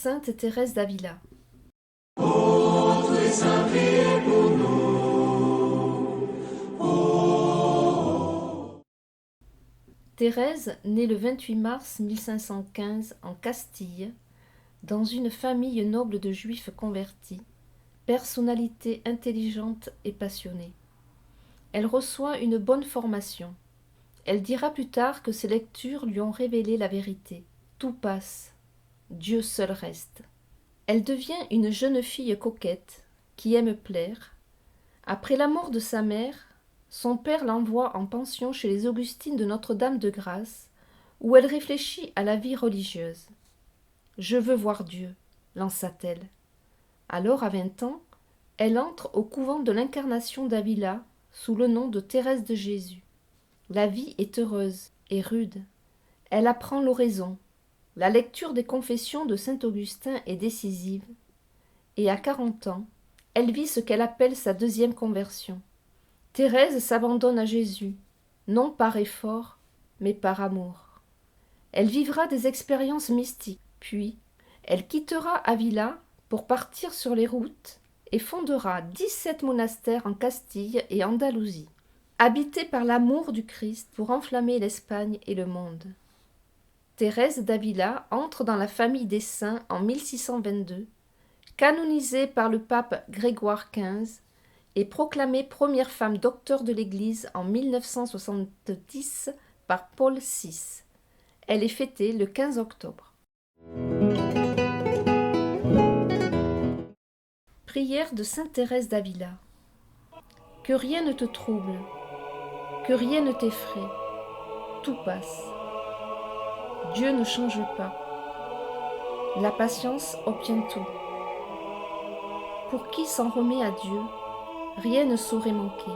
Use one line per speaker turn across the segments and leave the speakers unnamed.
sainte Thérèse d'Avila. Thérèse naît le 28 mars 1515 en Castille, dans une famille noble de juifs convertis, personnalité intelligente et passionnée. Elle reçoit une bonne formation. Elle dira plus tard que ses lectures lui ont révélé la vérité. Tout passe, Dieu seul reste. Elle devient une jeune fille coquette, qui aime plaire. Après la mort de sa mère, son père l'envoie en pension chez les Augustines de Notre-Dame-de-Grâce, où elle réfléchit à la vie religieuse. « Je veux voir Dieu », lança-t-elle. Alors, à 20 ans, elle entre au couvent de l'Incarnation d'Avila, sous le nom de Thérèse de Jésus. La vie est heureuse et rude. Elle apprend l'oraison. La lecture des confessions de saint Augustin est décisive. Et à 40 ans, elle vit ce qu'elle appelle sa deuxième conversion. Thérèse s'abandonne à Jésus, non par effort, mais par amour. Elle vivra des expériences mystiques, puis elle quittera Avila pour partir sur les routes et fondera 17 monastères en Castille et Andalousie, habitée par l'amour du Christ pour enflammer l'Espagne et le monde. Thérèse d'Avila entre dans la famille des saints en 1622, canonisée par le pape Grégoire XV et proclamée première femme docteur de l'Église en 1970 par Paul VI. Elle est fêtée le 15 octobre. Prière de sainte Thérèse d'Avila. Que rien ne te trouble, que rien ne t'effraie, tout passe. Dieu ne change pas. La patience obtient tout. Pour qui s'en remet à Dieu, rien ne saurait manquer.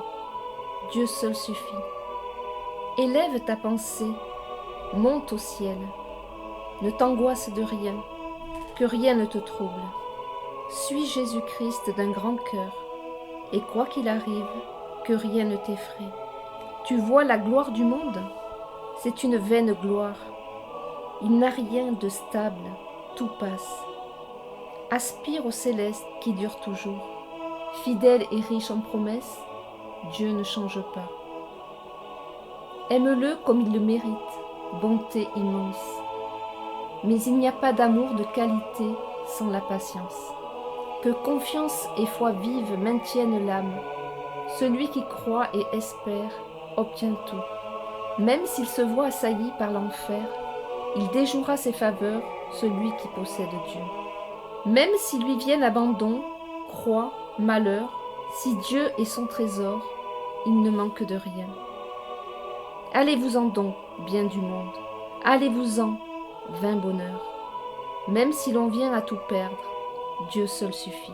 Dieu seul suffit. Élève ta pensée, monte au ciel. Ne t'angoisse de rien, que rien ne te trouble. Suis Jésus-Christ d'un grand cœur, et quoi qu'il arrive, que rien ne t'effraie. Tu vois la gloire du monde? C'est une vaine gloire. Il n'a rien de stable, tout passe. Aspire au céleste qui dure toujours. Fidèle et riche en promesses, Dieu ne change pas. Aime-le comme il le mérite, bonté immense. Mais il n'y a pas d'amour de qualité sans la patience. Que confiance et foi vive maintiennent l'âme. Celui qui croit et espère obtient tout. Même s'il se voit assailli par l'enfer, il déjouera ses faveurs, celui qui possède Dieu. Même s'il lui vienne abandon, croix, malheur, si Dieu est son trésor, il ne manque de rien. Allez-vous-en donc, bien du monde, allez-vous-en, vain bonheur. Même si l'on vient à tout perdre, Dieu seul suffit.